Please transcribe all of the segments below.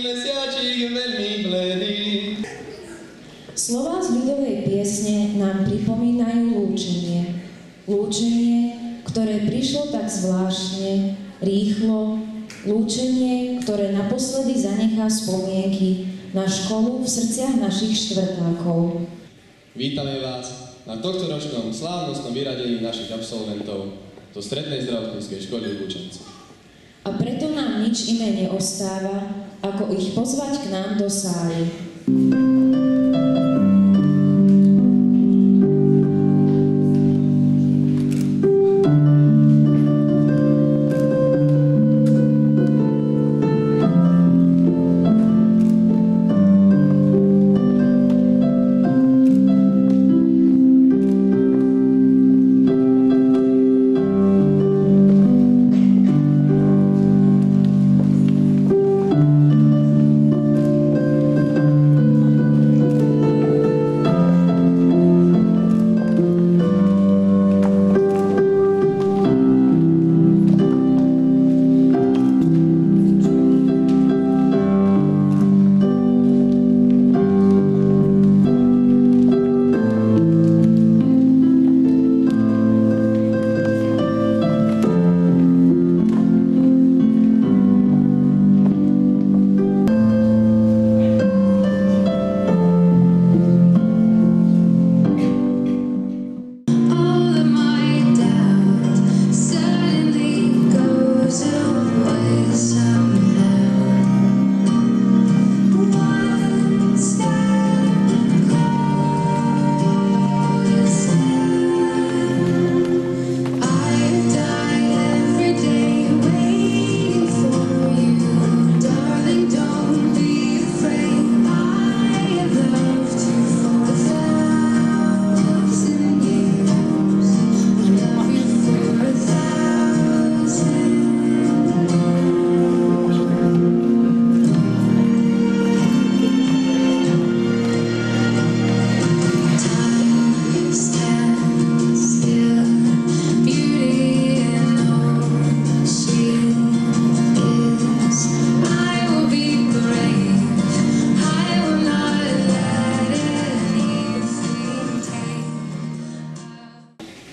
mesiačik veľmi bledý. Slová z ľudovej piesne nám pripomínajú lúčenie. Lúčenie, ktoré prišlo tak zvláštne, rýchlo, lúčenie, ktoré naposledy zanechá spomienky na školu v srdciach našich štvrtákov. Vítame vás na tohtoročnom slávnostnom vyradení našich absolventov do Strednej zdravotníckej školy v Lučenci. A preto nám nič iné neostáva, ako ich pozvať k nám do sály.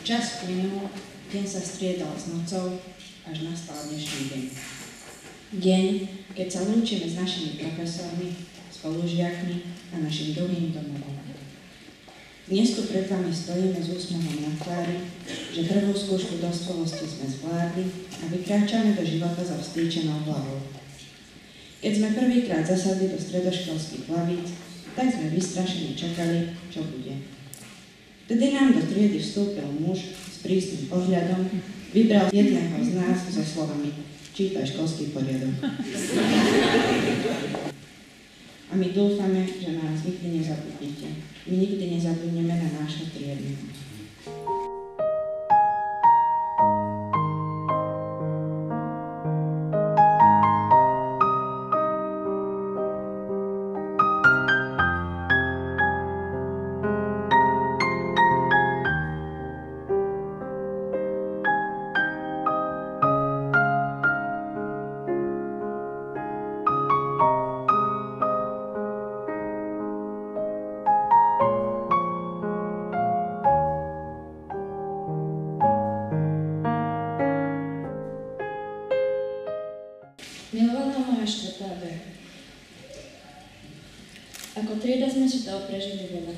Čas plynul, deň sa striedal s nocou, až nastal dnešný deň. Deň, keď sa lúčime s našimi profesormi, spolužiakmi a našim druhým domovom. Dnes tu pred vami stojíme s úsmevom na tvári, že prvú skúšku dospelosti sme zvládli a vykráčame do života so vstýčenou hlavou. Keď sme prvýkrát zasadli do stredoškolských lavíc, tak sme vystrašene čakali, čo bude. Vtedy nám do triedy vstúpil muž s prísnym pohľadom, vybral jedného z nás so slovami čítaj školský poriadok. A my dúfame, že nás nikdy nezabudnete. My nikdy nezabudneme na nášho triedného. Milovaná moja štvrtá B. Ako trieda sme si toho prežili veľa.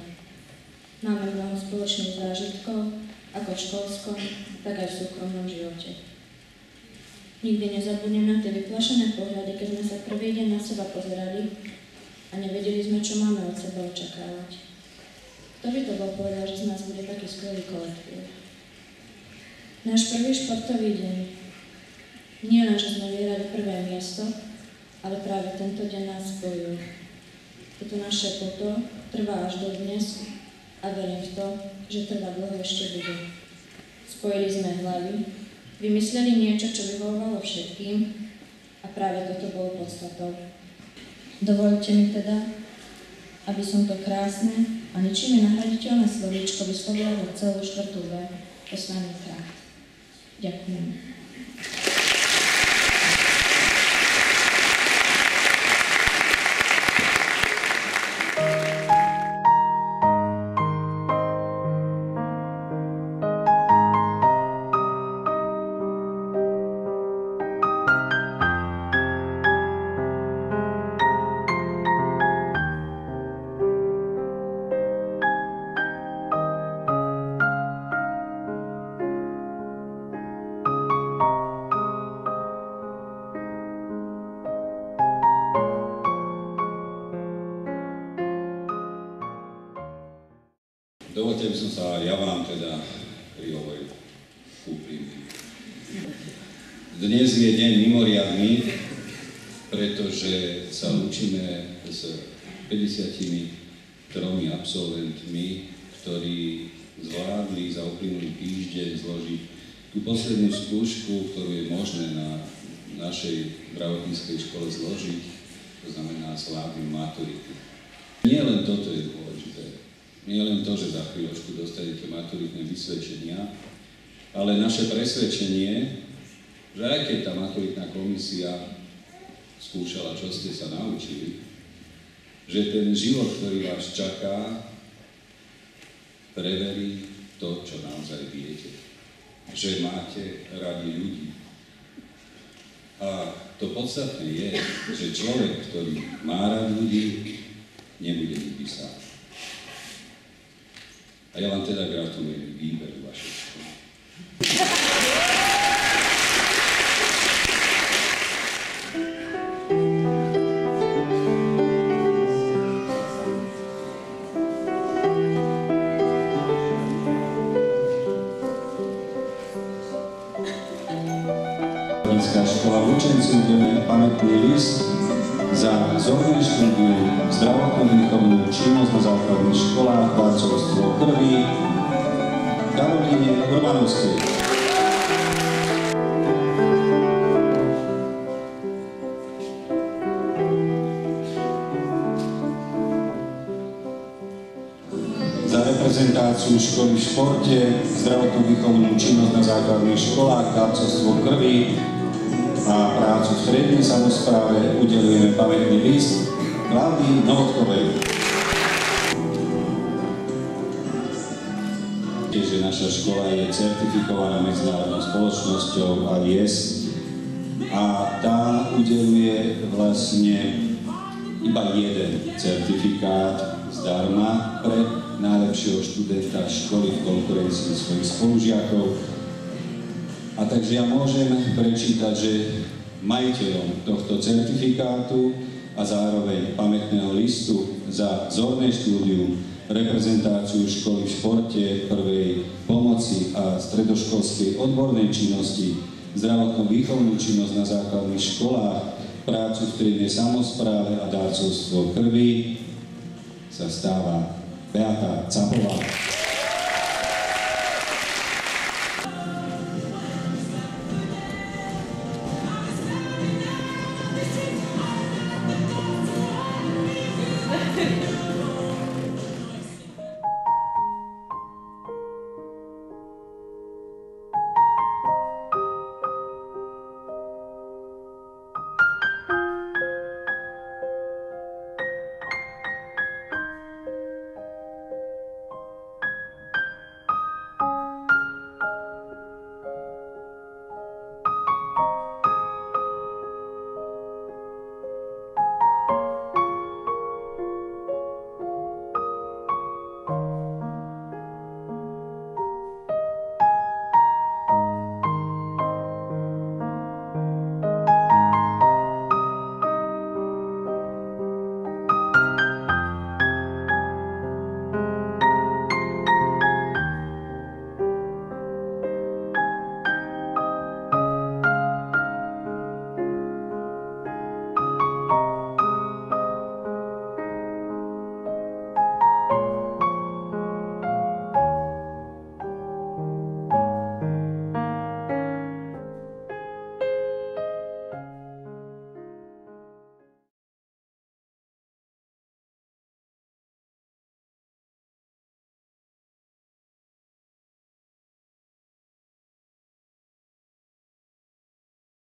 Máme mnoho spoločných zážitkov, ako v školskom, tak aj v súkromnom živote. Nikdy nezabudnem na tie vyplašené pohľady, keď sme sa prvý deň na seba pozerali a nevedeli sme, čo máme od seba očakávať. Kto by to bol povedal, že z nás bude taký skvelý kolektív? Náš prvý športový deň. Nie len, že sme vyhrali prvé miesto, ale práve tento deň nás spojil. Toto naše puto trvá až do dnes a verím v to, že trvá dlho ešte bude. Spojili sme hlavy, vymysleli niečo, čo vyhovovalo všetkým a práve toto bolo podstatou. Dovoľte mi teda, aby som to krásne a ničím nenahraditeľné slovíčko vyslovila celú štvrtú B posledný krát. Ďakujem. Dovoľte by som sa ja vám teda prihovoril úprimne. Dnes je deň mimoriadny, pretože sa lúčime s 53 absolventmi, ktorí zvládli za uplynulý týždeň zložiť tú poslednú skúšku, ktorú je možné na našej zdravotníckej škole zložiť, to znamená slávnu maturitu. Nie len toto je dôležité, nie len to, že za chvíľočku dostanete maturitné vysvedčenia, ale naše presvedčenie, že aj keď tá maturitná komisia skúšala, čo ste sa naučili, že ten život, ktorý vás čaká, preverí to, čo naozaj viete. Že máte radi ľudí. A to podstatné je, že človek, ktorý má rád ľudí, nebude nikdy sám. A ja vám teda gratulujem výberu vašej školy. Škola Lučenci udeluje pamätný list za zorné štúdium, zdravotno-výchovnú činnosť na základných školách, darcovstvo krvi Karolíne Urbanovskej. Za reprezentáciu školy v športe, zdravotno-výchovnú činnosť na základných školách, darcovstvo krvi a prácu v strednej samospráve udelujeme pamätný list Klaudii Novotkovej. Keďže naša škola je certifikovaná medzinárodnou spoločnosťou AIS a tá udeluje vlastne iba jeden certifikát zdarma pre najlepšieho študenta školy v konkurencii svojich spolužiakov. A takže ja môžem prečítať, že majiteľom tohto certifikátu a zároveň pamätného listu za vzorné štúdium, reprezentáciu školy v športe, prvej pomoci a stredoškolskej odbornej činnosti, zdravotno-výchovnú činnosť na základných školách, prácu v strednej samospráve a darcovstvo krvi sa stáva Beata Capová.